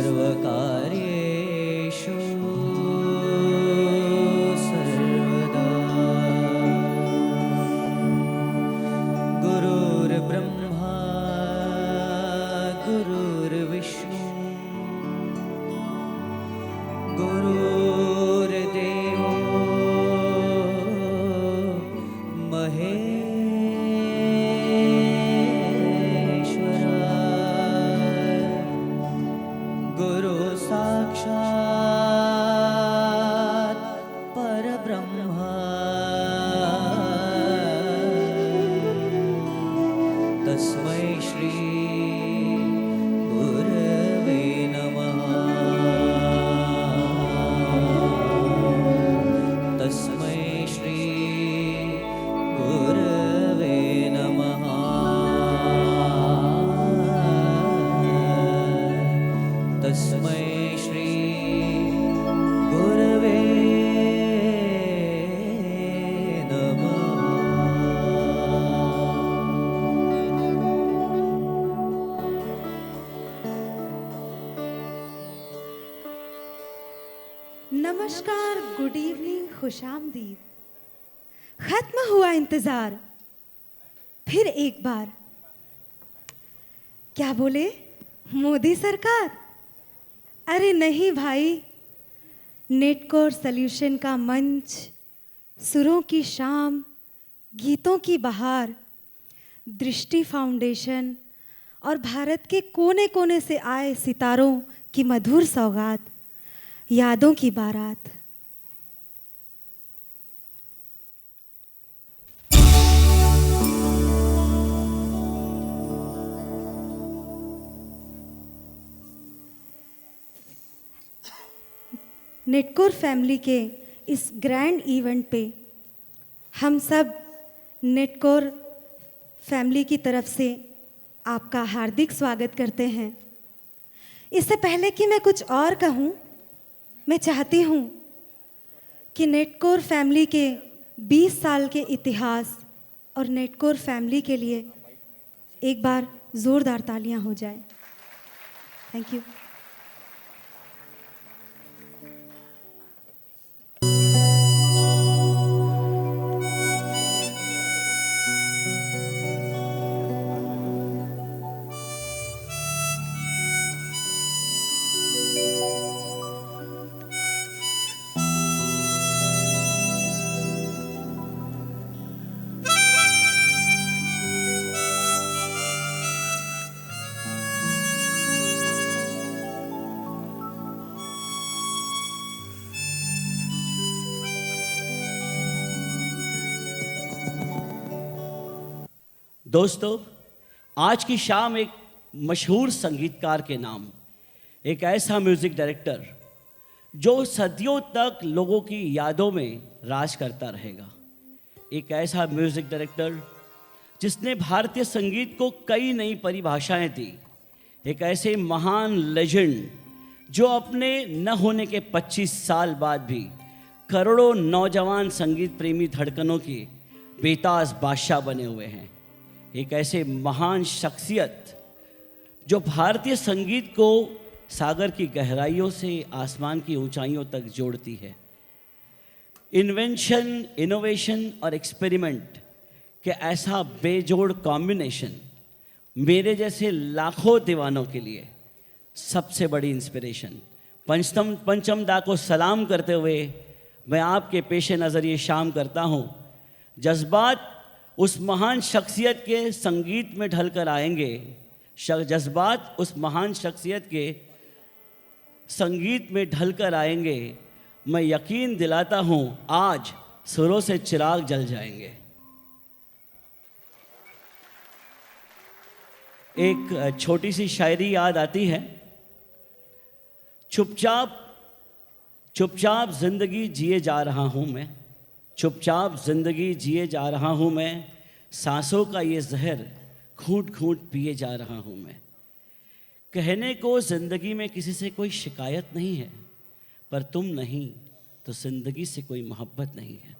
सर्वकार्येषु सर्वदा। गुरुर्ब्रह्मा गुरुर्विष्णु गुरुर्देवो महेश्वरा। गुरु साक्षात् परब्रह्मा तस्मै श्री गुरवे नमः। तस्मै श्री गुरवे नमः। तस्मै श्री गुरवे नमः। नमस्कार, गुड इवनिंग, खुशामदीद। खत्म हुआ इंतजार, फिर एक बार। क्या बोले मोदी सरकार? अरे नहीं भाई, नेटकोर सॉल्यूशन का मंच, सुरों की शाम, गीतों की बहार, दृष्टि फाउंडेशन और भारत के कोने कोने से आए सितारों की मधुर सौगात, यादों की बारात। नेटकोर फैमिली के इस ग्रैंड इवेंट पे हम सब नेटकोर फैमिली की तरफ से आपका हार्दिक स्वागत करते हैं। इससे पहले कि मैं कुछ और कहूँ, मैं चाहती हूँ कि नेटकोर फैमिली के 20 साल के इतिहास और नेटकोर फैमिली के लिए एक बार ज़ोरदार तालियां हो जाए। Thank you. दोस्तों, आज की शाम एक मशहूर संगीतकार के नाम, एक ऐसा म्यूज़िक डायरेक्टर जो सदियों तक लोगों की यादों में राज करता रहेगा। एक ऐसा म्यूज़िक डायरेक्टर जिसने भारतीय संगीत को कई नई परिभाषाएं दी। एक ऐसे महान लेजेंड जो अपने न होने के 25 साल बाद भी करोड़ों नौजवान संगीत प्रेमी धड़कनों के बेताज बादशाह बने हुए हैं। एक ऐसे महान शख्सियत जो भारतीय संगीत को सागर की गहराइयों से आसमान की ऊंचाइयों तक जोड़ती है। इन्वेंशन, इनोवेशन और एक्सपेरिमेंट के ऐसा बेजोड़ कॉम्बिनेशन मेरे जैसे लाखों दीवानों के लिए सबसे बड़ी इंस्पिरेशन। पंचम दा को सलाम करते हुए मैं आपके पेश नज़र ये शाम करता हूँ। जज्बात उस महान शख्सियत के संगीत में ढलकर आएंगे। जज्बात उस महान शख्सियत के संगीत में ढलकर आएंगे। मैं यकीन दिलाता हूँ आज सुरों से चिराग जल जाएंगे। एक छोटी सी शायरी याद आती है। चुपचाप चुपचाप जिंदगी जिए जा रहा हूँ मैं, चुपचाप जिंदगी जिए जा रहा हूँ मैं, सांसों का ये जहर घूंट घूंट पिए जा रहा हूँ मैं। कहने को जिंदगी में किसी से कोई शिकायत नहीं है, पर तुम नहीं तो जिंदगी से कोई मोहब्बत नहीं है।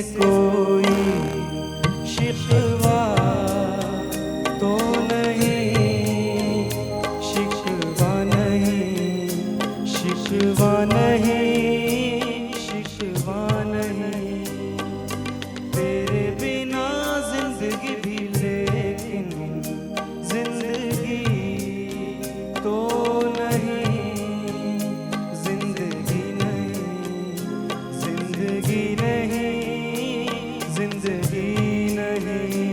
से कोई शिकवा तो नहीं, शिकवा नहीं, शिकवा नहीं, शिकवा नहीं। तेरे बिना जिंदगी भी लेकिन जिंदगी तो नहीं, जिंदगी नहीं, जिंदगी नहीं, जिंदगी नहीं।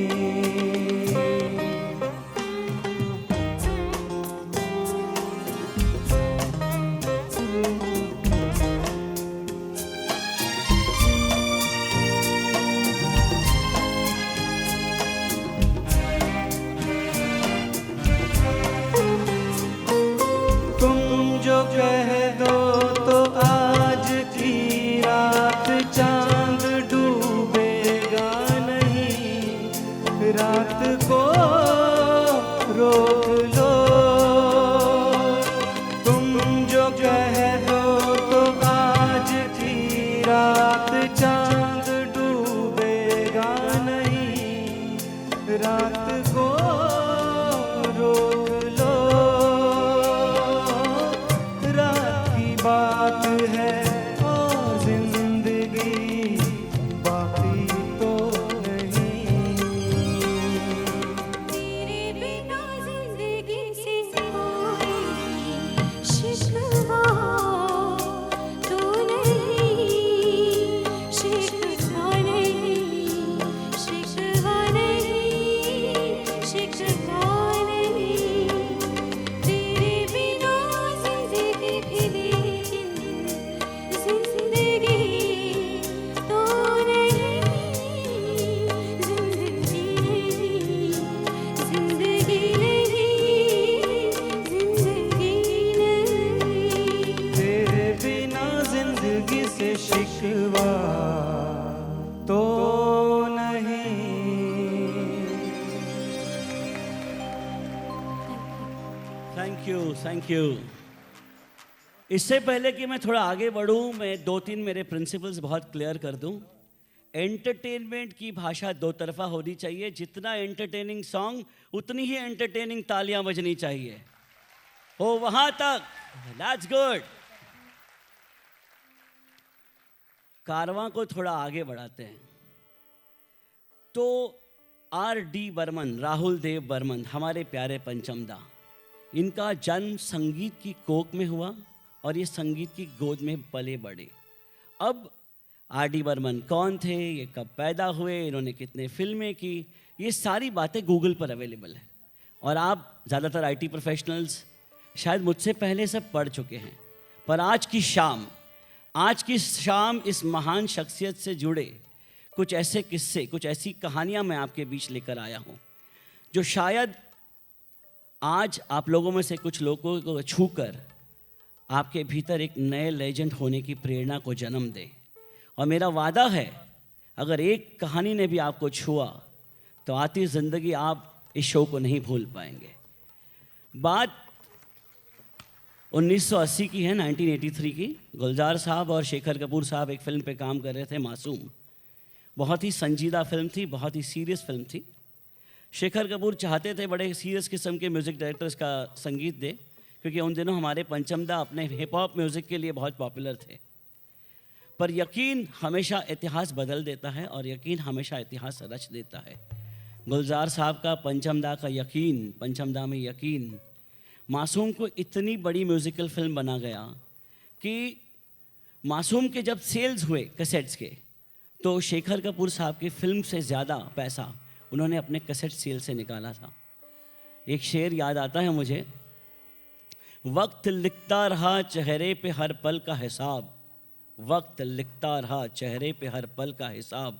तुम जो कह दो तो आज की रात चांद डूबेगा नहीं, रात को रोक लो। तुम जो कह दो तो आज की रात चांद डूबेगा नहीं, रात को रोक लो। रात की बात है और जिंदगी बाकी तो नहीं। तेरे बिना जिंदगी से कोई शिकवा तो नहीं, शिकवा नहीं, शिकवा नहीं, शिकवा नहीं। तेरे बिना जिंदगी भी लेकिन जिंदगी तो नहीं, जिंदगी नहीं, जिंदगी नहीं, जिंदगी नहीं। तेरे बिना जिंदगी से शिकवा तो नहीं। Thank you, thank you. इससे पहले कि मैं थोड़ा आगे बढ़ूं, मैं दो तीन मेरे प्रिंसिपल्स बहुत क्लियर कर दूं। एंटरटेनमेंट की भाषा दो तरफा होनी चाहिए। जितना एंटरटेनिंग सॉन्ग उतनी ही एंटरटेनिंग तालियां बजनी चाहिए। हो वहां तक, दैट्स गुड। कारवां को थोड़ा आगे बढ़ाते हैं। तो R.D. बर्मन, राहुल देव बर्मन, हमारे प्यारे पंचमदा, इनका जन्म संगीत की कोख में हुआ और ये संगीत की गोद में पले बढ़े। अब R.D. बर्मन कौन थे, ये कब पैदा हुए, इन्होंने कितने फिल्में की, ये सारी बातें गूगल पर अवेलेबल है। और आप ज़्यादातर IT प्रोफेशनल्स शायद मुझसे पहले सब पढ़ चुके हैं। पर आज की शाम इस महान शख्सियत से जुड़े कुछ ऐसे किस्से, कुछ ऐसी कहानियां मैं आपके बीच लेकर आया हूं जो शायद आज आप लोगों में से कुछ लोगों को छूकर आपके भीतर एक नए लेजेंड होने की प्रेरणा को जन्म दे। और मेरा वादा है, अगर एक कहानी ने भी आपको छुआ तो आती ज़िंदगी आप इस शो को नहीं भूल पाएंगे। बात 1980 की है, 1983 की। गुलजार साहब और शेखर कपूर साहब एक फ़िल्म पे काम कर रहे थे, मासूम। बहुत ही संजीदा फिल्म थी, बहुत ही सीरियस फिल्म थी। शेखर कपूर चाहते थे बड़े सीरियस किस्म के म्यूज़िक डायरेक्टर्स का संगीत दे, क्योंकि उन दिनों हमारे पंचमदा अपने हिप हॉप म्यूज़िक के लिए बहुत पॉपुलर थे। पर यकीन हमेशा इतिहास बदल देता है और यकीन हमेशा इतिहास रच देता है। गुलजार साहब का पंचमदा का यकीन, पंचमदा में यकीन, मासूम को इतनी बड़ी म्यूज़िकल फिल्म बना गया कि मासूम के जब सेल्स हुए कैसेट्स के, तो शेखर कपूर साहब की फिल्म से ज़्यादा पैसा उन्होंने अपने कैसेट सेल से निकाला था। एक शेर याद आता है मुझे, वक्त लिखता रहा चेहरे पे हर पल का हिसाब, वक्त लिखता रहा चेहरे पे हर पल का हिसाब,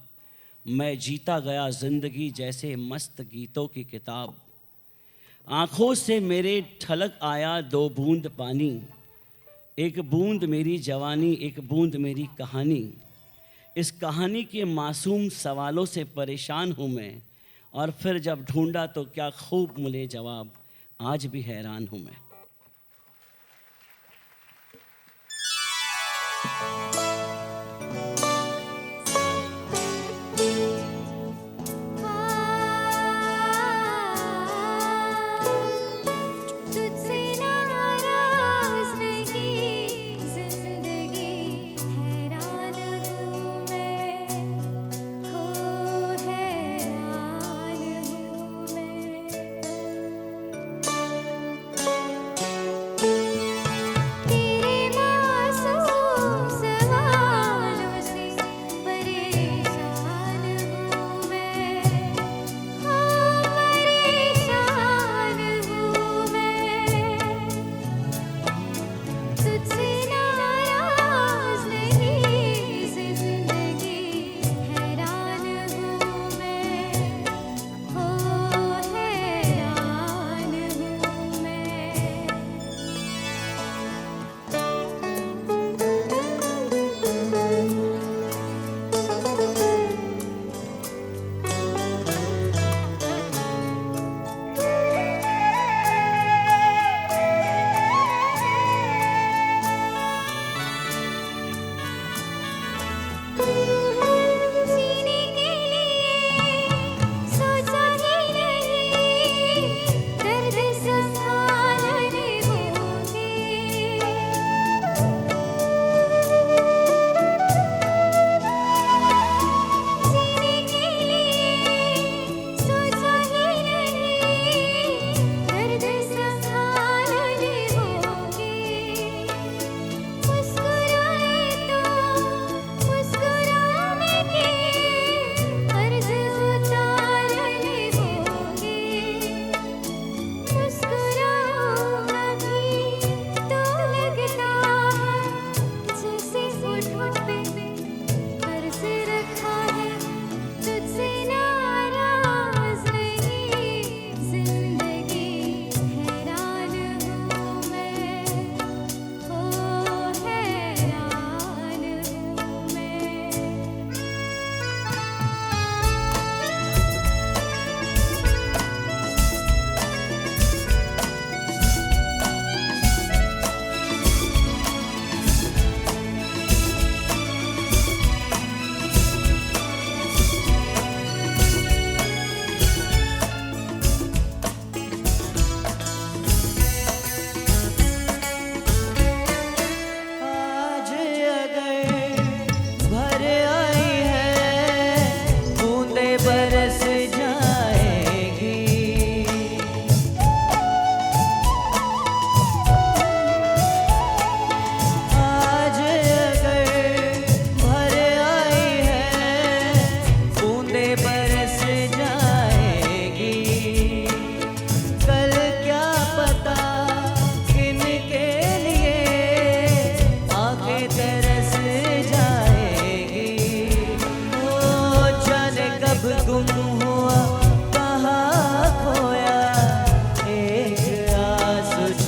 मैं जीता गया ज़िंदगी जैसे मस्त गीतों की किताब, आँखों से मेरे छलक आया दो बूंद पानी, एक बूंद मेरी जवानी, एक बूंद मेरी कहानी, इस कहानी के मासूम सवालों से परेशान हूँ मैं, और फिर जब ढूंढा तो क्या खूब मिले जवाब, आज भी हैरान हूँ मैं।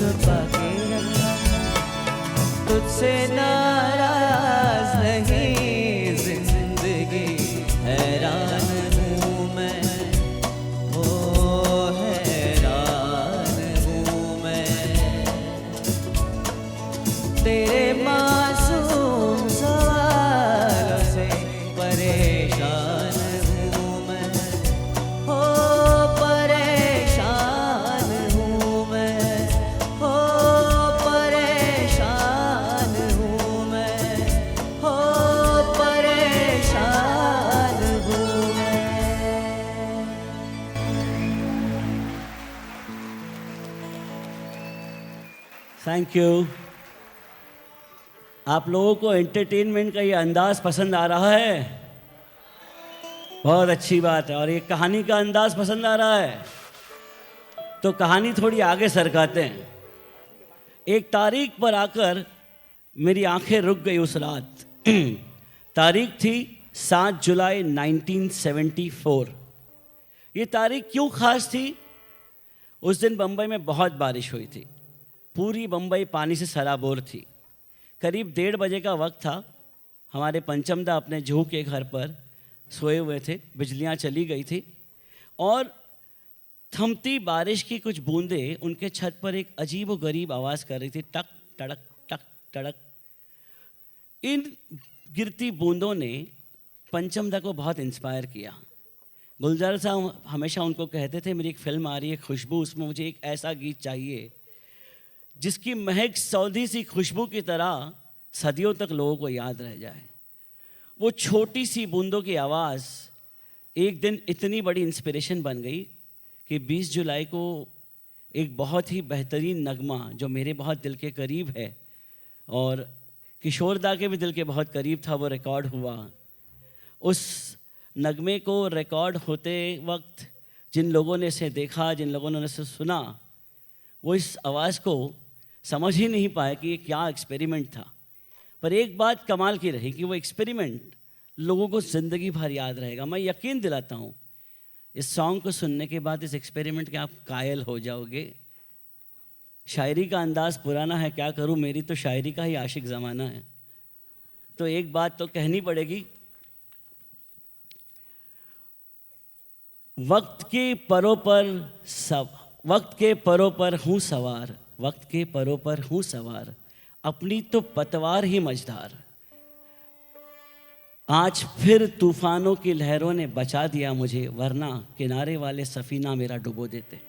छुपा के रखा, तुझसे नाराज नहीं जिंदगी, हैरान हूँ मैं, ओ हैरान हूँ मैं, तेरे मासूम सवालों से परेशान हूँ मैं, हो परेशान हूँ मैं, हो परेशान हूँ मैं, हो परेशान हूँ मैं। Thank you. आप लोगों को एंटरटेनमेंट का ये अंदाज पसंद आ रहा है? बहुत अच्छी बात है। और ये कहानी का अंदाज पसंद आ रहा है? तो कहानी थोड़ी आगे सरकाते हैं। एक तारीख पर आकर मेरी आंखें रुक गई उस रात। तारीख थी 7 जुलाई 1974। ये तारीख क्यों खास थी? उस दिन बम्बई में बहुत बारिश हुई थी। पूरी बम्बई पानी से सराबोर थी। करीब 1:30 बजे का वक्त था। हमारे पंचमदा अपने जूह के घर पर सोए हुए थे। बिजलियां चली गई थी और थमती बारिश की कुछ बूंदें उनके छत पर एक अजीब व गरीब आवाज़ कर रही थी, टक टड़क टक टड़क। इन गिरती बूंदों ने पंचमदा को बहुत इंस्पायर किया। गुलजार साहब हमेशा उनको कहते थे, मेरी एक फिल्म आ रही है खुशबू, उसमें मुझे एक ऐसा गीत चाहिए जिसकी महक सौंधी सी खुशबू की तरह सदियों तक लोगों को याद रह जाए। वो छोटी सी बूंदों की आवाज़ एक दिन इतनी बड़ी इंस्पिरेशन बन गई कि 20 जुलाई को एक बहुत ही बेहतरीन नगमा जो मेरे बहुत दिल के करीब है और किशोरदा के भी दिल के बहुत करीब था, वो रिकॉर्ड हुआ। उस नगमे को रिकॉर्ड होते वक्त जिन लोगों ने इसे देखा, जिन लोगों ने इसे सुना, वो इस आवाज़ को समझ ही नहीं पाए कि ये क्या एक्सपेरिमेंट था। पर एक बात कमाल की रही कि वो एक्सपेरिमेंट लोगों को ज़िंदगी भर याद रहेगा। मैं यकीन दिलाता हूँ इस सॉन्ग को सुनने के बाद, इस एक्सपेरिमेंट के आप कायल हो जाओगे। शायरी का अंदाज़ पुराना है, क्या करूँ, मेरी तो शायरी का ही आशिक ज़माना है। तो एक बात तो कहनी पड़ेगी, वक्त के परों पर हूँ सवार, वक्त के परों पर हूँ सवार, अपनी तो पतवार ही मझधार। आज फिर तूफानों की लहरों ने बचा दिया मुझे, वरना किनारे वाले सफीना मेरा डुबो देते।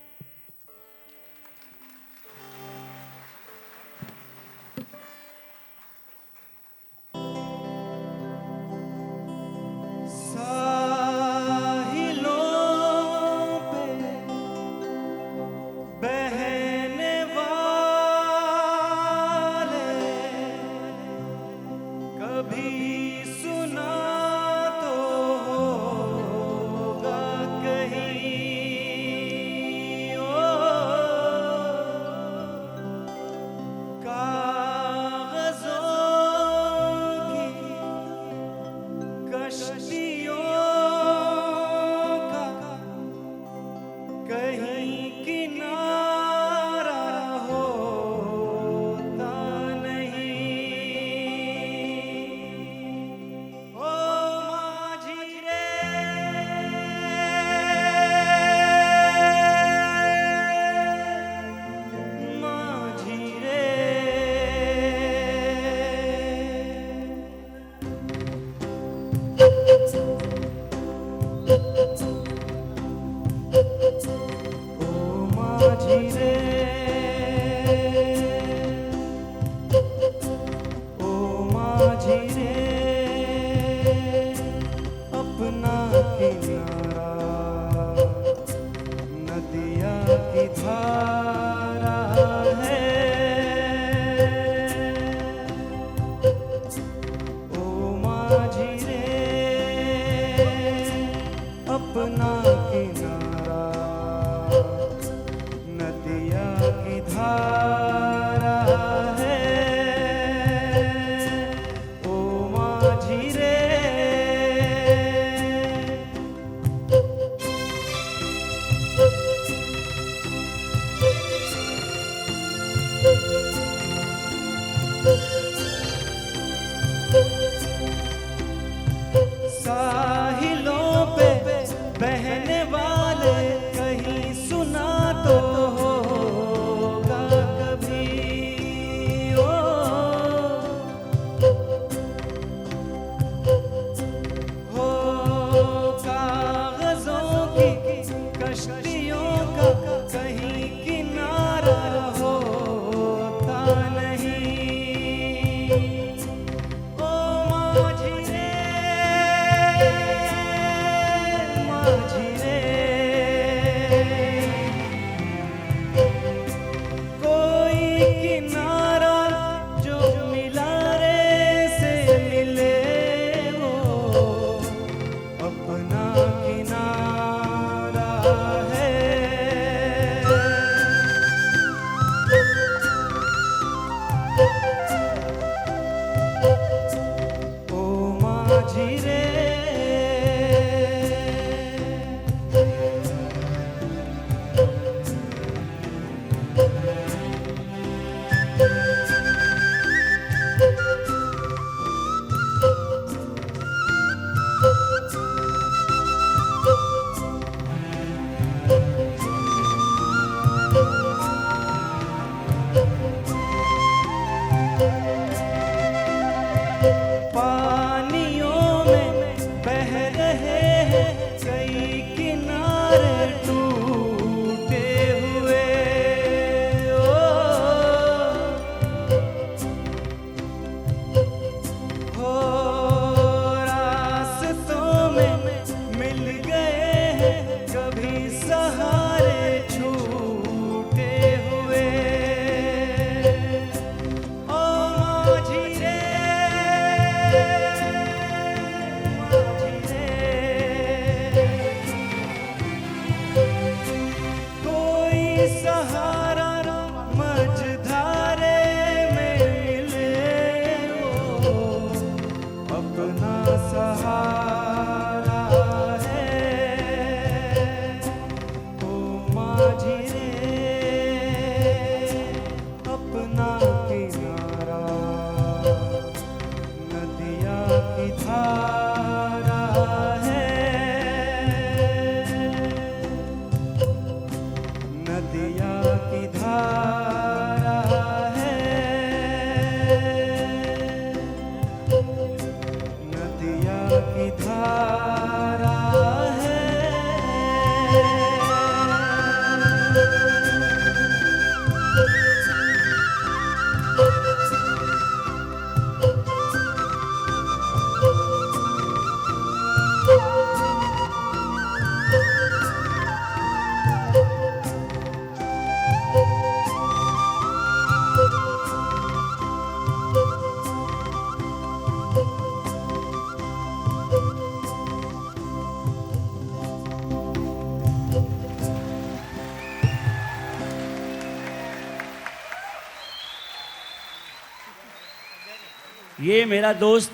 ये मेरा दोस्त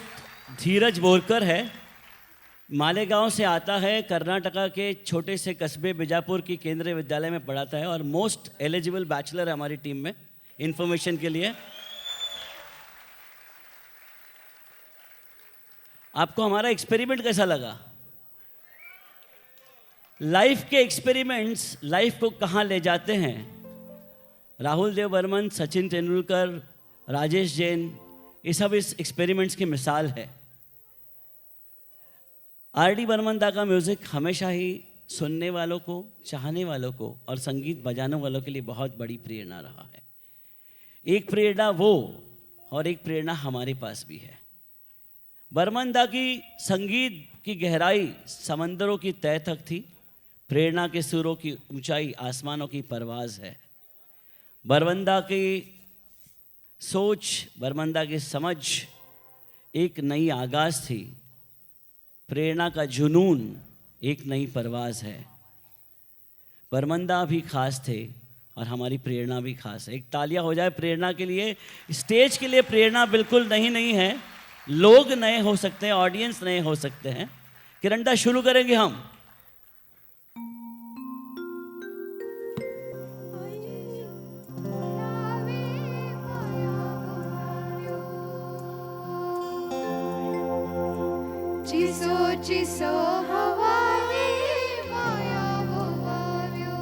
धीरज बोरकर है। मालेगांव से आता है, कर्नाटका के छोटे से कस्बे बीजापुर की केंद्रीय विद्यालय में पढ़ाता है और मोस्ट एलिजिबल बैचलर है हमारी टीम में, इंफॉर्मेशन के लिए। आपको हमारा एक्सपेरिमेंट कैसा लगा? लाइफ के एक्सपेरिमेंट्स लाइफ को कहाँ ले जाते हैं? राहुल देव बर्मन, सचिन तेंदुलकर, राजेश जैन, ये सब इस एक्सपेरिमेंट्स की मिसाल है। आर.डी. बर्मन दा का म्यूज़िक हमेशा ही सुनने वालों को, चाहने वालों को और संगीत बजाने वालों के लिए बहुत बड़ी प्रेरणा रहा है। एक प्रेरणा वो और एक प्रेरणा हमारे पास भी है। बर्मन दा की संगीत की गहराई समंदरों की तह तक थी, प्रेरणा के सुरों की ऊंचाई आसमानों की परवाज़ है। बर्मन दा की सोच, बर्मन दा की समझ एक नई आगाज़ थी, प्रेरणा का जुनून एक नई परवाज़ है। बर्मन दा भी खास थे और हमारी प्रेरणा भी खास है। एक तालियां हो जाए प्रेरणा के लिए। स्टेज के लिए प्रेरणा बिल्कुल नहीं है, लोग नए हो सकते हैं, ऑडियंस नए हो सकते हैं। किरण दा, शुरू करेंगे हम। चिसो चिसो हवाले माया बोवाव्यो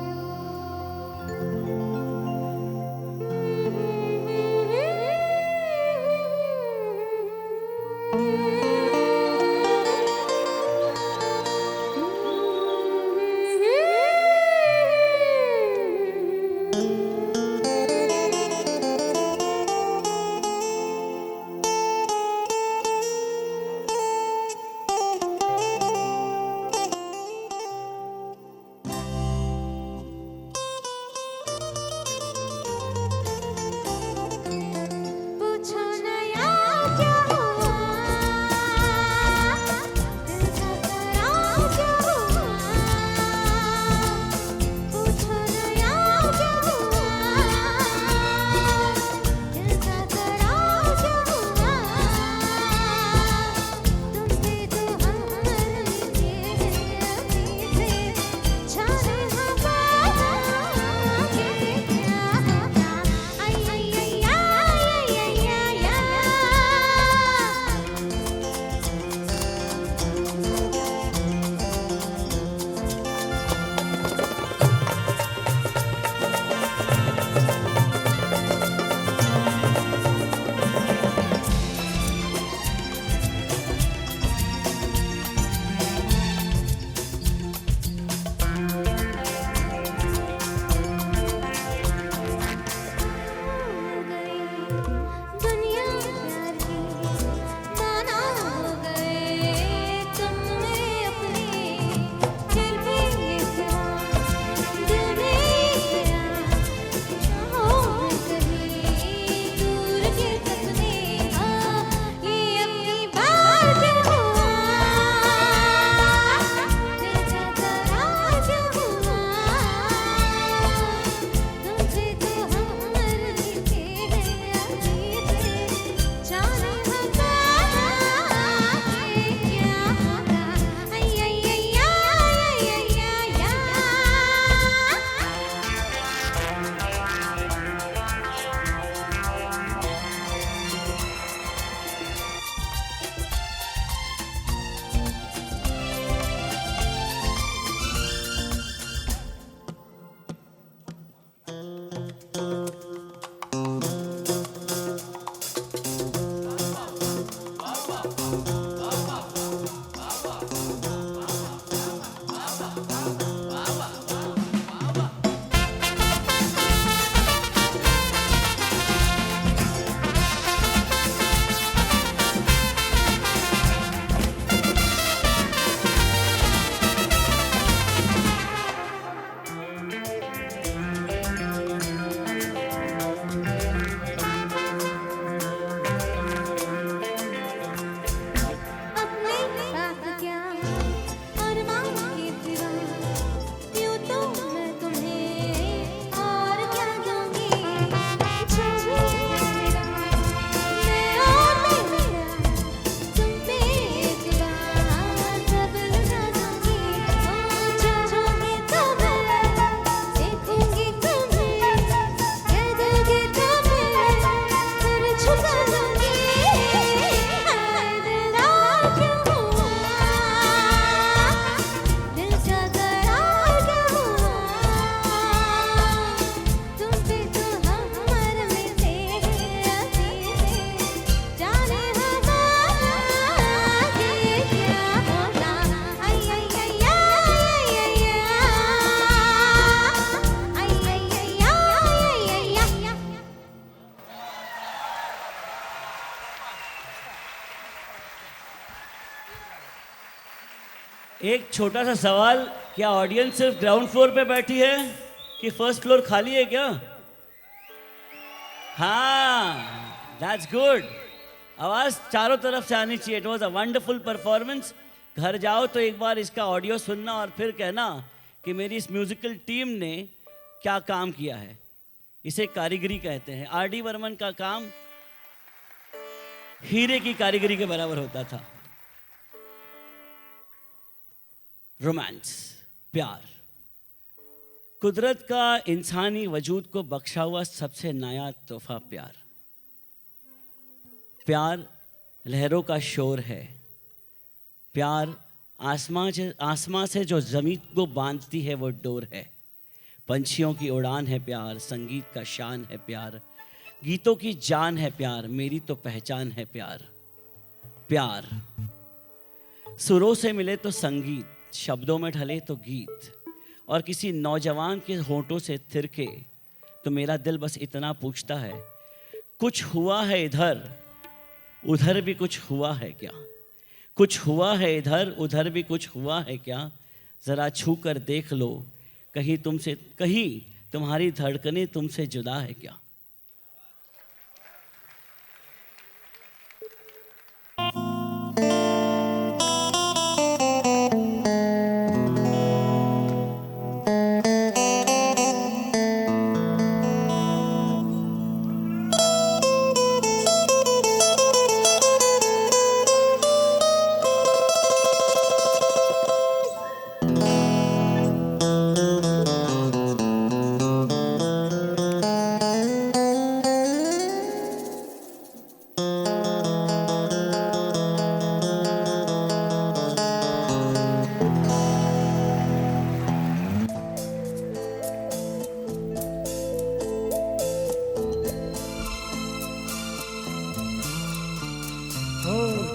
एक छोटा सा सवाल, क्या ऑडियंस सिर्फ ग्राउंड फ्लोर पे बैठी है कि फर्स्ट फ्लोर खाली है क्या? हाँ, दैट्स गुड। आवाज चारों तरफ से आनी चाहिए। It was a wonderful performance. घर जाओ तो एक बार इसका ऑडियो सुनना और फिर कहना कि मेरी इस म्यूजिकल टीम ने क्या काम किया है। इसे कारीगरी कहते हैं। आर.डी. बर्मन का काम हीरे की कारीगरी के बराबर होता था। रोमांस, प्यार, कुदरत का इंसानी वजूद को बख्शा हुआ सबसे नया तोहफा प्यार। प्यार लहरों का शोर है। प्यार आसमां से जो ज़मीन को बांधती है वो डोर है। पंछियों की उड़ान है प्यार, संगीत का शान है प्यार, गीतों की जान है प्यार, मेरी तो पहचान है प्यार। प्यार सुरों से मिले तो संगीत, शब्दों में ढले तो गीत, और किसी नौजवान के होंठों से थिरके तो मेरा दिल बस इतना पूछता है, कुछ हुआ है इधर उधर भी कुछ हुआ है क्या? कुछ हुआ है इधर उधर भी कुछ हुआ है क्या? ज़रा छू कर देख लो, कहीं तुम्हारी धड़कनें तुमसे जुदा है क्या?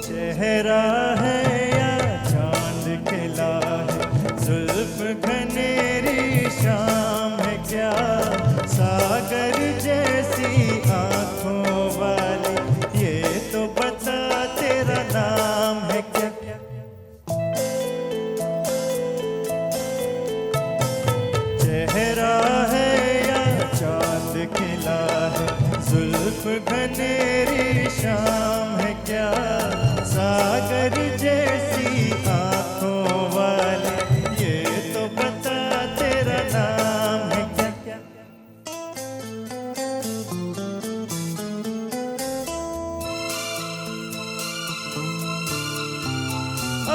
चेहरा है या चांद खिला है, जुल्फ घनेरी शाम है क्या? सागर जैसी आंखों वाली, ये तो बता तेरा नाम है क्या? चेहरा है या चांद खिला है, जुल्फ घनेरी शाम है क्या? सागर जैसी आंखों वाली, ये तो बता तेरा नाम है क्या?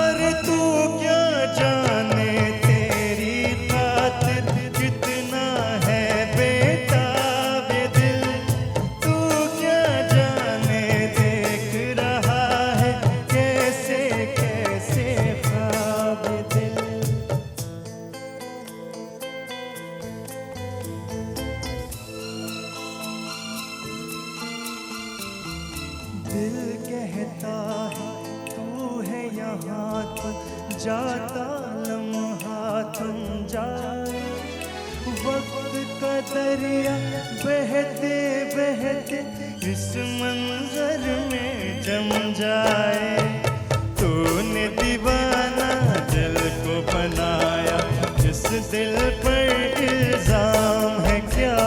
अरे तू क्या जाने तेरी खातिर कितना है बेताब ये दिल। तू क्या जाने देख रहा है कैसे कैसे ख्वाब ये दिल। दिल कहता है तू है यहाँ तो जाता लम्हा थम जाए, वक्त का दरिया बहते बहते इस मंजर में जम जाए। तूने दीवाना दिल को बनाया, इस दिल पर इल्जाम है क्या?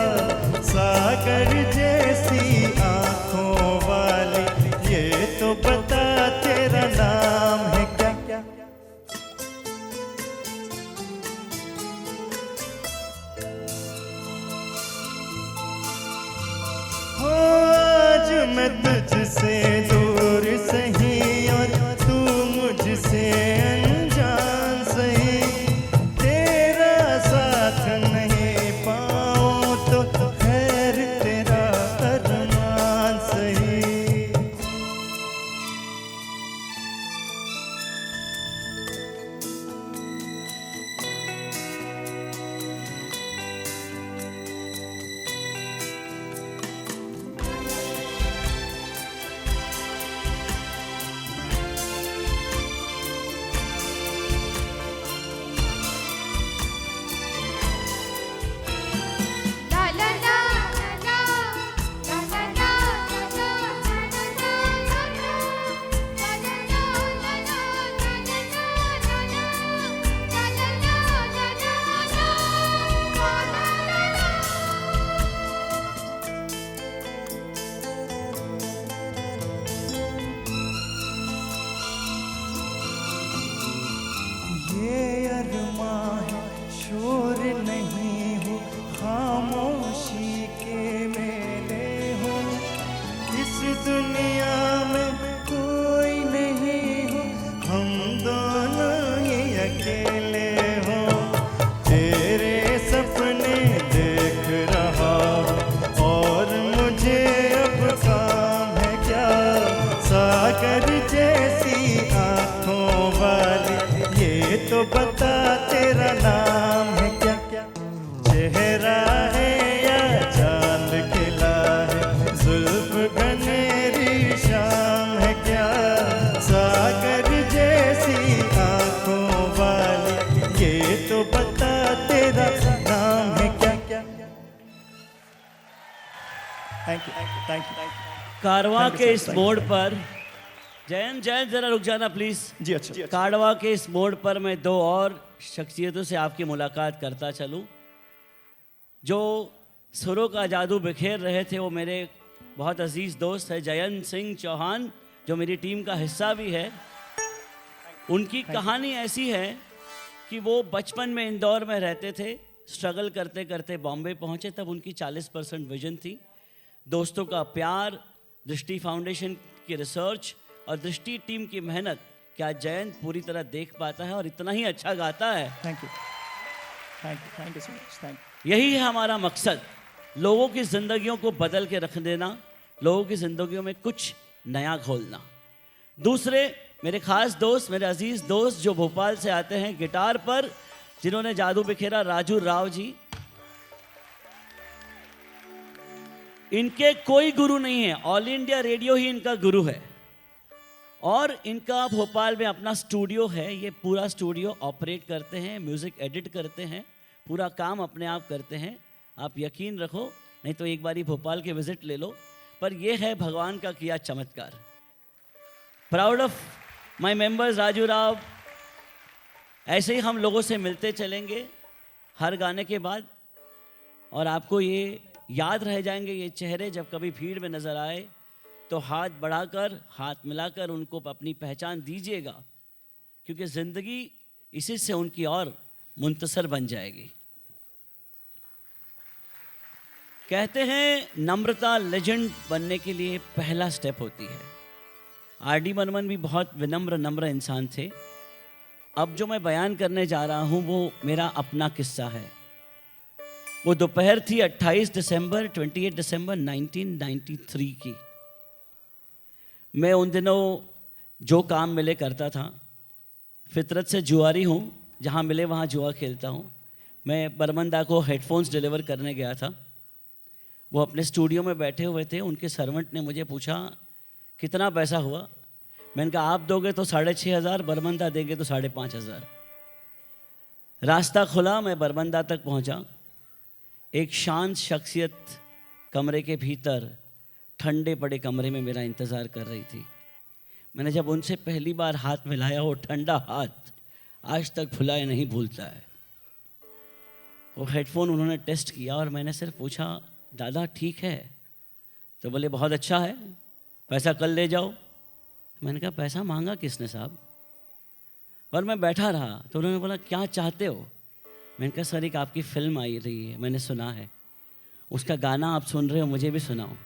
सागर जैसी आंखों वाली, ये तो बता तेरा नाम है क्या? हो आज मैं तुझसे दूर सही और तू मुझसे अनजान सही, तेरा साथ नहीं पाऊं तो खैर तेरा अरमान सही। Thank you. Karwaan Thank you, के sir. इस Thank you. मोड़ पर जयंत जयंत जरा रुक जाना प्लीज। जी अच्छा। कारवां के इस मोड़ पर मैं दो और शख्सियतों से आपकी मुलाकात करता चलूं जो सुरों का जादू बिखेर रहे थे। वो मेरे बहुत अजीज दोस्त है जयंत सिंह चौहान, जो मेरी टीम का हिस्सा भी है। उनकी कहानी ऐसी है कि वो बचपन में इंदौर में रहते थे, स्ट्रगल करते करते बॉम्बे पहुंचे। तब उनकी 40% विजन थी। दोस्तों का प्यार, दृष्टि फाउंडेशन की रिसर्च और दृष्टि टीम की मेहनत कि आज जयंत पूरी तरह देख पाता है और इतना ही अच्छा गाता है। Thank you so much. Thank यही है हमारा मकसद, लोगों की जिंदगियों को बदल के रख देना, लोगों की जिंदगियों में कुछ नया घोलना। दूसरे मेरे खास दोस्त, मेरे अजीज दोस्त जो भोपाल से आते हैं गिटार पर, जिन्होंने जादू बिखेरा, राजू राव जी। इनके कोई गुरु नहीं है, ऑल इंडिया रेडियो ही इनका गुरु है। और इनका भोपाल में अपना स्टूडियो है। ये पूरा स्टूडियो ऑपरेट करते हैं, म्यूजिक एडिट करते हैं, पूरा काम अपने आप करते हैं। आप यकीन रखो, नहीं तो एक बारी भोपाल के विजिट ले लो। पर यह है भगवान का किया चमत्कार। Proud of my members Raju Rao. ऐसे ही हम लोगों से मिलते चलेंगे हर गाने के बाद, और आपको ये याद रह जाएंगे ये चेहरे। जब कभी भीड़ में नजर आए तो हाथ बढ़ाकर, हाथ मिलाकर उनको अपनी पहचान दीजिएगा, क्योंकि जिंदगी इसी से उनकी और मुंतसर बन जाएगी। कहते हैं नम्रता लेजेंड बनने के लिए पहला स्टेप होती है। आर.डी. बर्मन भी बहुत विनम्र नम्र इंसान थे। अब जो मैं बयान करने जा रहा हूं वो मेरा अपना किस्सा है। वो दोपहर थी 28 दिसंबर 1993 की। मैं उन दिनों जो काम मिले करता था, फितरत से जुआरी हूँ, जहाँ मिले वहाँ जुआ खेलता हूँ। मैं बर्मन दा को हेडफोन्स डिलीवर करने गया था। वो अपने स्टूडियो में बैठे हुए थे। उनके सर्वेंट ने मुझे पूछा कितना पैसा हुआ। मैंने कहा आप दोगे तो 6,500, बर्मन दा देंगे तो 5,500। रास्ता खुला, मैं बर्मन दा तक पहुँचा। एक शांत शख्सियत कमरे के भीतर, ठंडे पड़े कमरे में मेरा इंतज़ार कर रही थी। मैंने जब उनसे पहली बार हाथ मिलाया, वो ठंडा हाथ आज तक भुलाए नहीं भूलता है। वो हेडफोन उन्होंने टेस्ट किया और मैंने सिर्फ पूछा दादा ठीक है? तो बोले बहुत अच्छा है, पैसा कल ले जाओ। मैंने कहा पैसा मांगा किसने साहब? और मैं बैठा रहा तो उन्होंने बोला क्या चाहते हो? मैंने कहा सर एक आपकी फ़िल्म आई रही है, मैंने सुना है, उसका गाना आप सुन रहे हो, मुझे भी सुनाओ।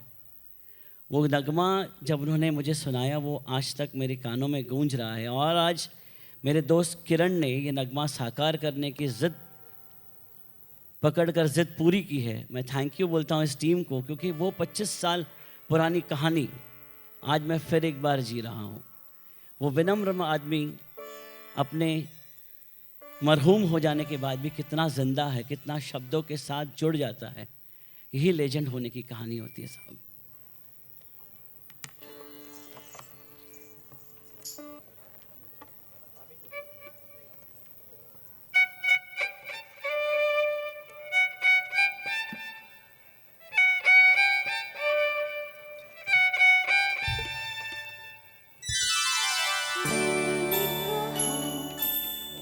वो नगमा जब उन्होंने मुझे सुनाया वो आज तक मेरे कानों में गूंज रहा है। और आज मेरे दोस्त किरण ने ये नगमा साकार करने की ज़िद पकड़कर ज़िद पूरी की है। मैं थैंक यू बोलता हूँ इस टीम को, क्योंकि वो 25 साल पुरानी कहानी आज मैं फिर एक बार जी रहा हूँ। वो विनम्र आदमी अपने मरहूम हो जाने के बाद भी कितना जिंदा है, कितना शब्दों के साथ जुड़ जाता है। यही लेजेंड होने की कहानी होती है साहब।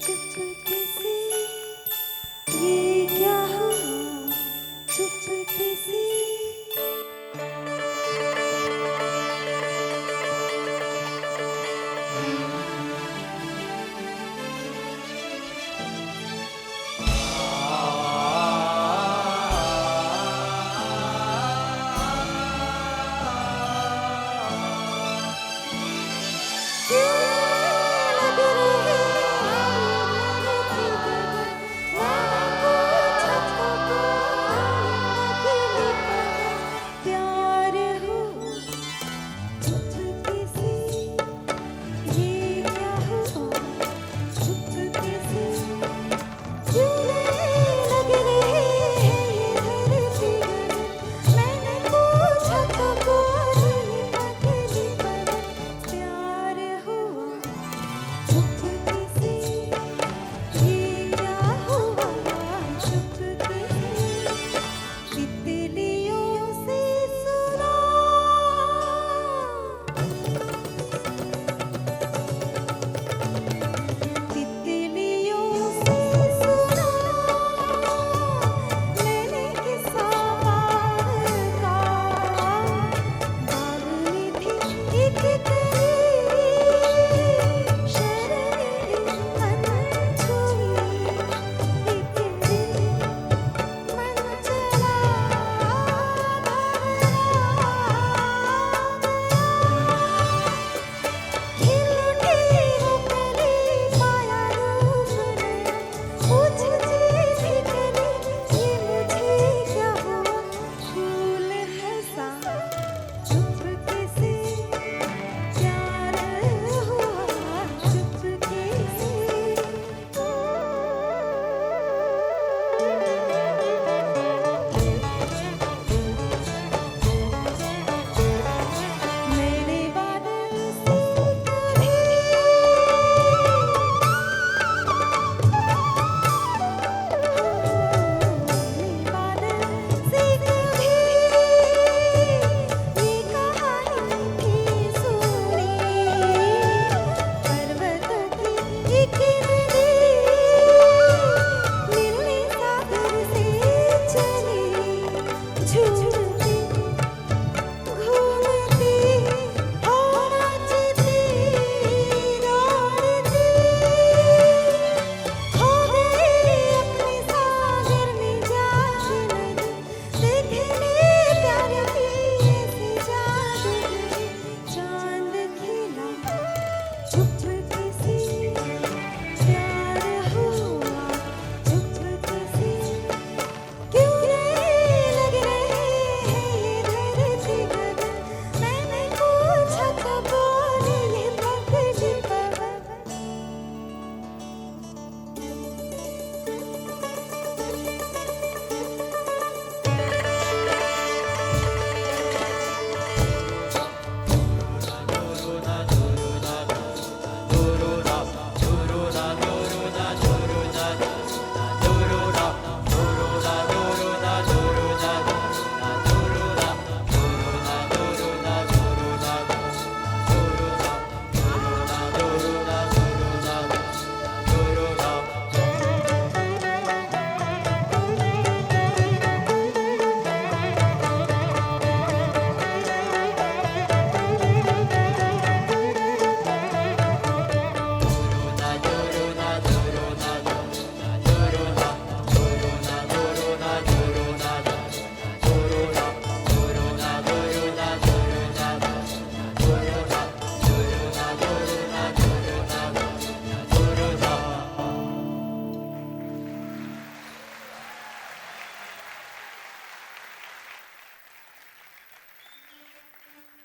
चुपके से ये क्या हुआ, चुपके से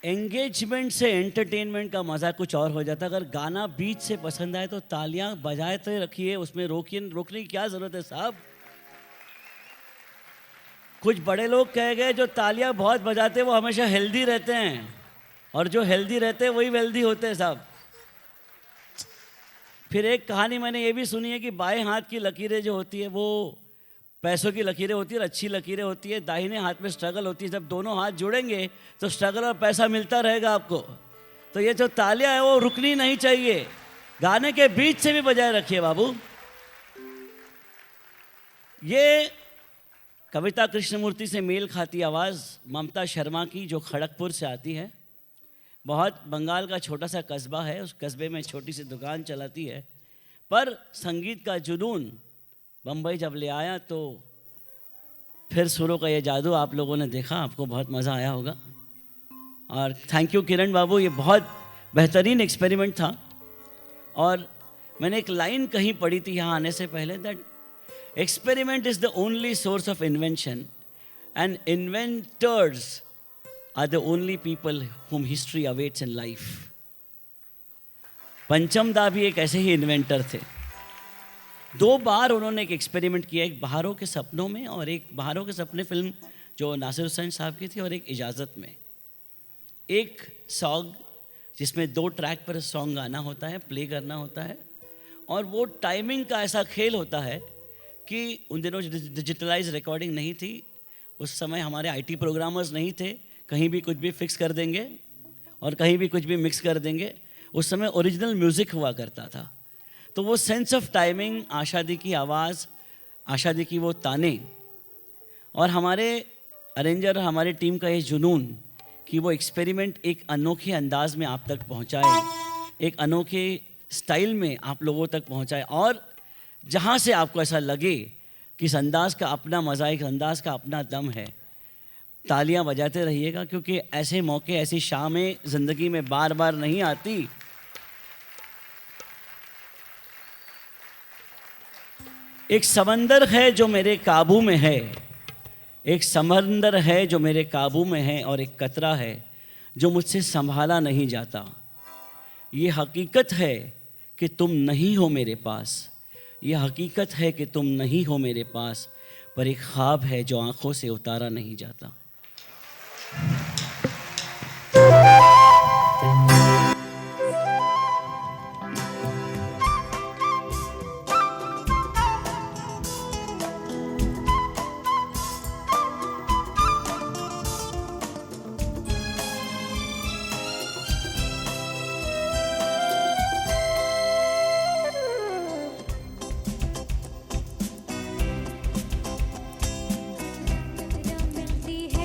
एंगेजमेंट से एंटरटेनमेंट का मज़ा कुछ और हो जाता है। अगर गाना बीच से पसंद आए तो तालियां बजाते रखिए, उसमें रोकने की क्या ज़रूरत है साहब। कुछ बड़े लोग कह गए जो तालियां बहुत बजाते हैं वो हमेशा हेल्दी रहते हैं, और जो हेल्दी रहते हैं वही वेल्दी होते हैं साहब। फिर एक कहानी मैंने ये भी सुनी है कि बाएं हाथ की लकीरें जो होती है वो पैसों की लकीरें होती है, अच्छी लकीरें होती है। दाहिने हाथ में स्ट्रगल होती है। जब दोनों हाथ जुड़ेंगे तो स्ट्रगल और पैसा मिलता रहेगा आपको। तो ये जो तालियां है वो रुकनी नहीं चाहिए, गाने के बीच से भी बजाय रखिए बाबू। ये कविता कृष्णमूर्ति से मेल खाती आवाज़ ममता शर्मा की, जो खड़गपुर से आती है। बहुत बंगाल का छोटा सा कस्बा है, उस कस्बे में छोटी सी दुकान चलाती है, पर संगीत का जुनून बम्बई जब ले आया तो फिर सुरों का ये जादू आप लोगों ने देखा, आपको बहुत मज़ा आया होगा। और थैंक यू किरण बाबू, ये बहुत बेहतरीन एक्सपेरिमेंट था। और मैंने एक लाइन कहीं पढ़ी थी यहाँ आने से पहले, that experiment is the only source of invention and inventors are the only people whom history awaits in life. Pancham da भी एक ऐसे ही इन्वेंटर थे। 2 बार उन्होंने एक एक्सपेरिमेंट किया, एक बहारों के सपनों में और एक बहारों के सपने फिल्म जो नासिर हुसैन साहब की थी, और एक इजाज़त में। एक सॉन्ग जिसमें 2 ट्रैक पर सॉन्ग गाना होता है, प्ले करना होता है, और वो टाइमिंग का ऐसा खेल होता है कि उन दिनों डिजिटलाइज रिकॉर्डिंग नहीं थी, उस समय हमारे आईटी प्रोग्रामर्स नहीं थे, कहीं भी कुछ भी फिक्स कर देंगे और कहीं भी कुछ भी मिक्स कर देंगे। उस समय ओरिजिनल म्यूज़िक हुआ करता था। तो वो सेंस ऑफ टाइमिंग, आशा दी की आवाज़, आशा दी की वो ताने, और हमारे अरेंजर, हमारी टीम का ये जुनून कि वो एक्सपेरिमेंट एक अनोखे अंदाज में आप तक पहुंचाए, एक अनोखे स्टाइल में आप लोगों तक पहुंचाए, और जहां से आपको ऐसा लगे कि इस अंदाज का अपना मज़ा, इस अंदाज का अपना दम है, तालियां बजाते रहिएगा, क्योंकि ऐसे मौके, ऐसी शामें ज़िंदगी में बार बार नहीं आती। एक समंदर है जो मेरे काबू में है, एक समंदर है जो मेरे काबू में है, और एक कतरा है जो मुझसे संभाला नहीं जाता। ये हकीकत है कि तुम नहीं हो मेरे पास, ये हकीकत है कि तुम नहीं हो मेरे पास, पर एक ख्वाब है जो आंखों से उतारा नहीं जाता। मिलती है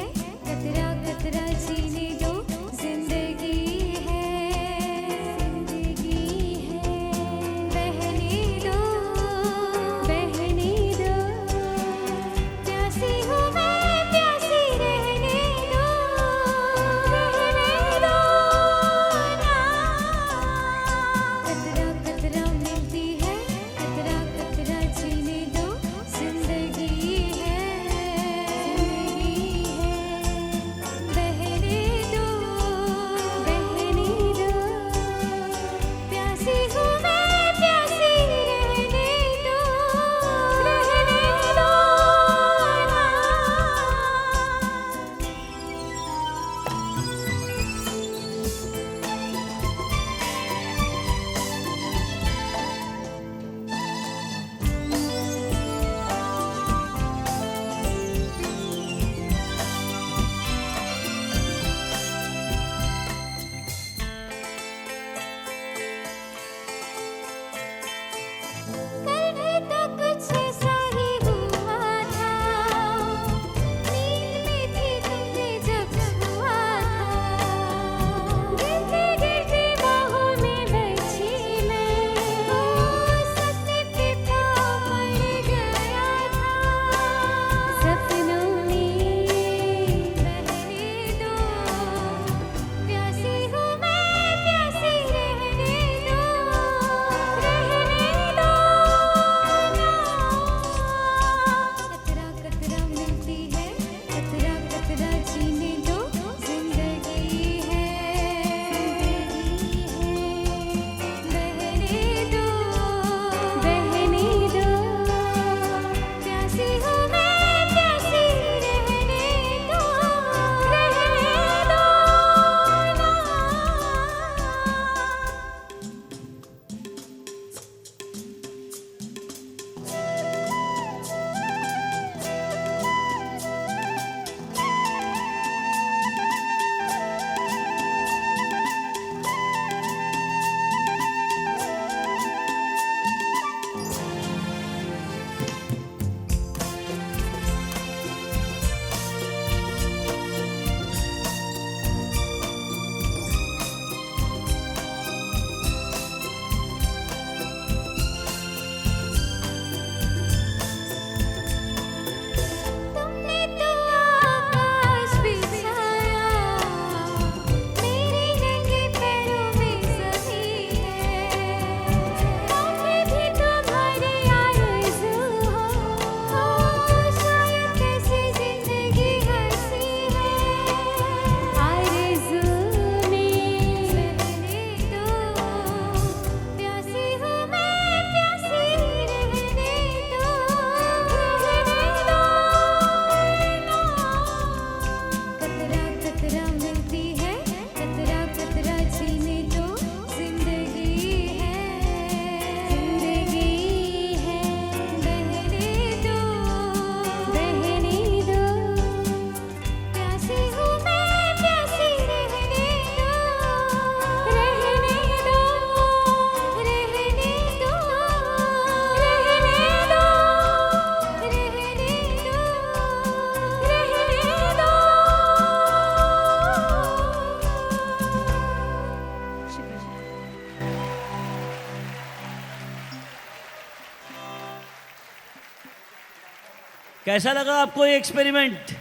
कैसा लगा आपको ये एक्सपेरिमेंट?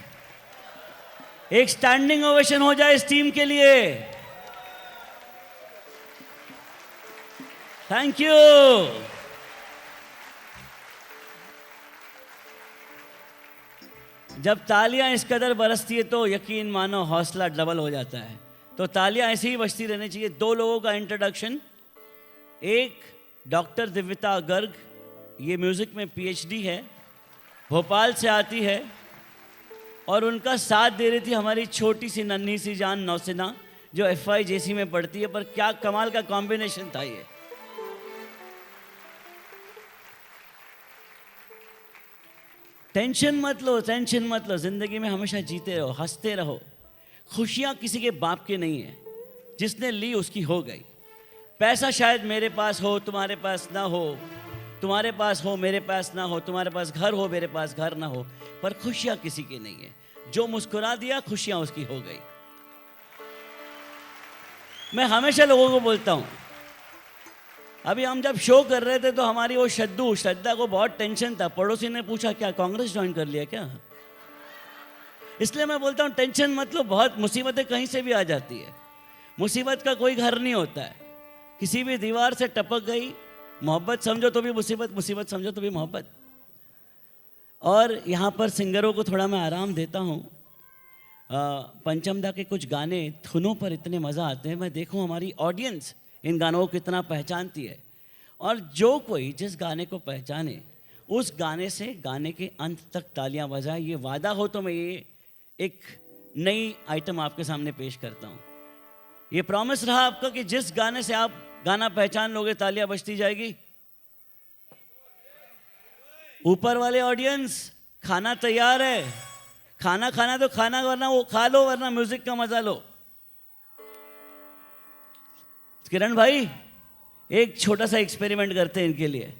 एक स्टैंडिंग ओवेशन हो जाए इस टीम के लिए। Thank you. जब तालियां इस कदर बरसती है तो यकीन मानो हौसला डबल हो जाता है। तो तालियां ऐसे ही बजती रहनी चाहिए। दो लोगों का इंट्रोडक्शन। एक डॉक्टर दिव्यता गर्ग, ये म्यूजिक में पीएचडी है, भोपाल से आती है और उनका साथ दे रही थी हमारी छोटी सी नन्ही सी जान नौसेना, जो FIJC में पढ़ती है। पर क्या कमाल का कॉम्बिनेशन था ये। टेंशन मत लो, टेंशन मत लो, जिंदगी में हमेशा जीते रहो, हंसते रहो। खुशियां किसी के बाप के नहीं है, जिसने ली उसकी हो गई। पैसा शायद मेरे पास हो, तुम्हारे पास ना हो, तुम्हारे पास हो मेरे पास ना हो, तुम्हारे पास घर हो मेरे पास घर ना हो, पर खुशियां किसी की नहीं है। जो मुस्कुरा दिया खुशियां उसकी हो गई। मैं हमेशा लोगों को बोलता हूं, अभी हम जब शो कर रहे थे तो हमारी वो श्रद्धा को बहुत टेंशन था। पड़ोसी ने पूछा क्या कांग्रेस ज्वाइन कर लिया क्या? इसलिए मैं बोलता हूं टेंशन मत लो, बहुत मुसीबतें कहीं से भी आ जाती है। मुसीबत का कोई घर नहीं होता है। किसी भी दीवार से टपक गई, मोहब्बत समझो तो भी मुसीबत, मुसीबत समझो तो भी मोहब्बत। और यहाँ पर सिंगरों को थोड़ा मैं आराम देता हूँ। पंचम दा के कुछ गाने धुनों पर इतने मज़ा आते हैं। मैं देखूँ हमारी ऑडियंस इन गानों को कितना पहचानती है। और जो कोई जिस गाने को पहचाने उस गाने से गाने के अंत तक तालियां बजाए। ये वादा हो तो मैं ये एक नई आइटम आपके सामने पेश करता हूँ। ये प्रॉमिस रहा आपका कि जिस गाने से आप गाना पहचान लोगे तालियां बजती जाएगी। ऊपर वाले ऑडियंस, खाना तैयार है। खाना खाना तो खाना, वरना वो खा लो, वरना म्यूजिक का मजा लो। किरण भाई एक छोटा सा एक्सपेरिमेंट करते हैं इनके लिए।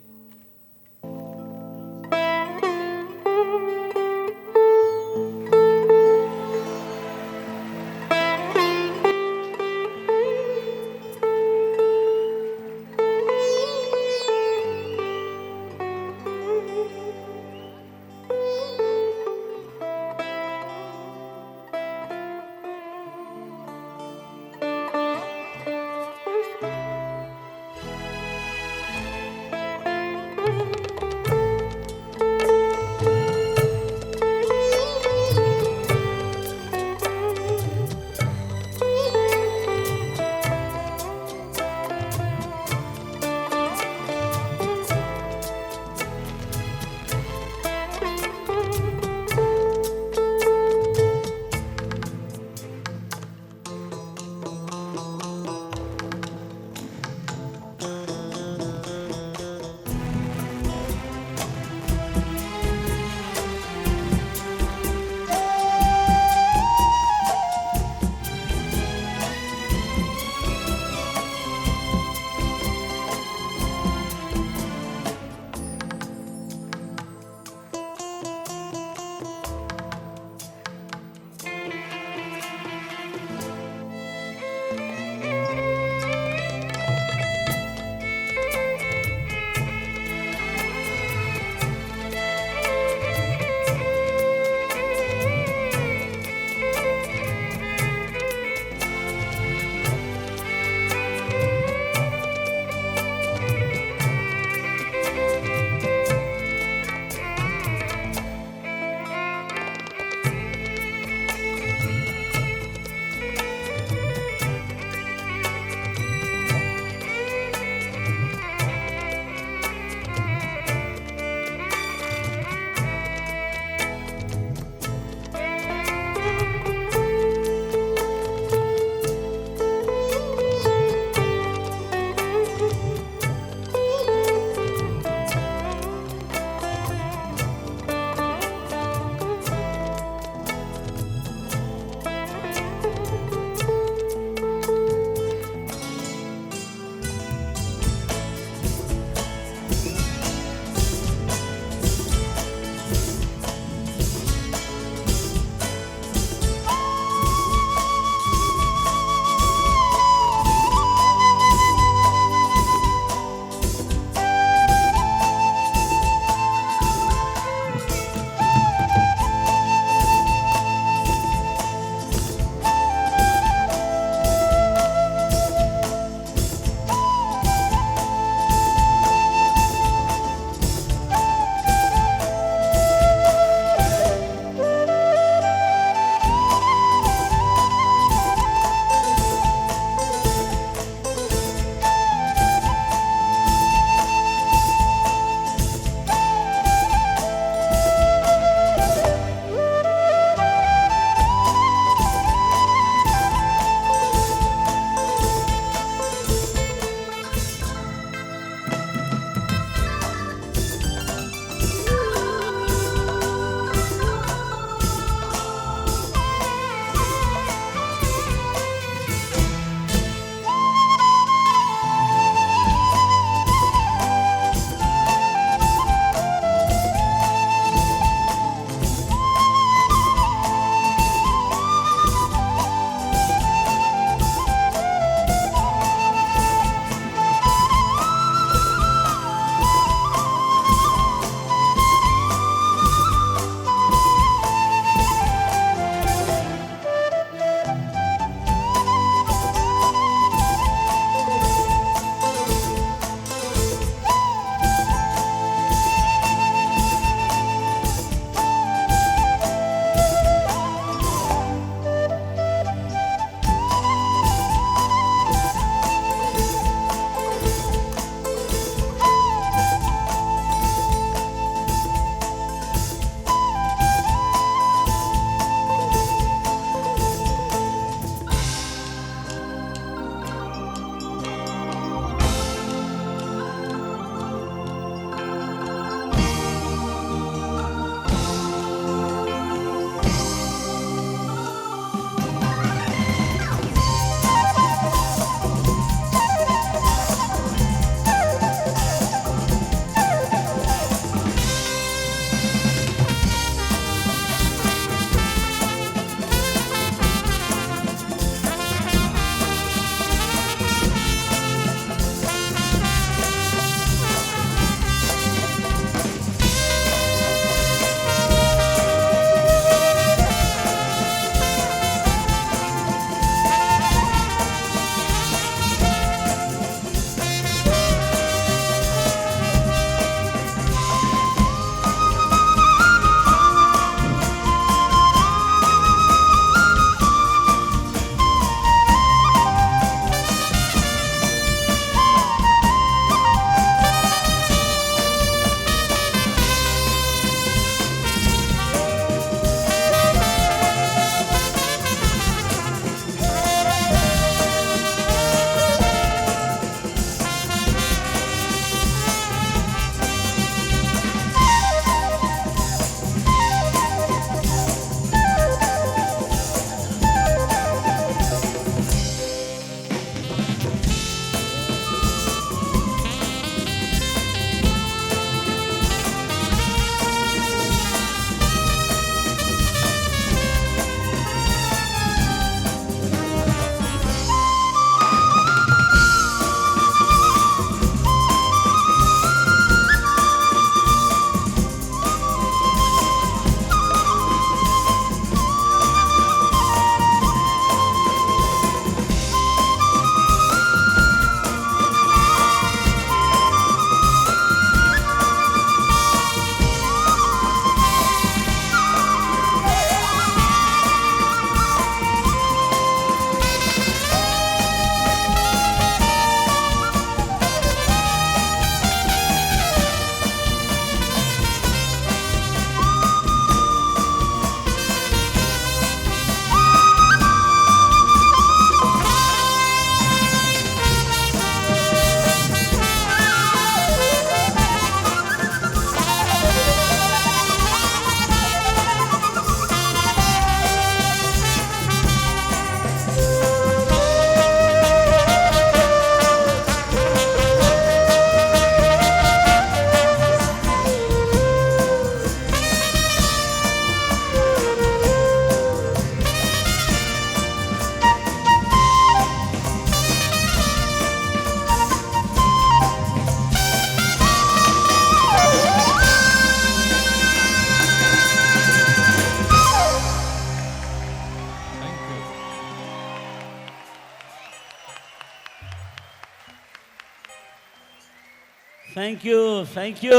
Thank you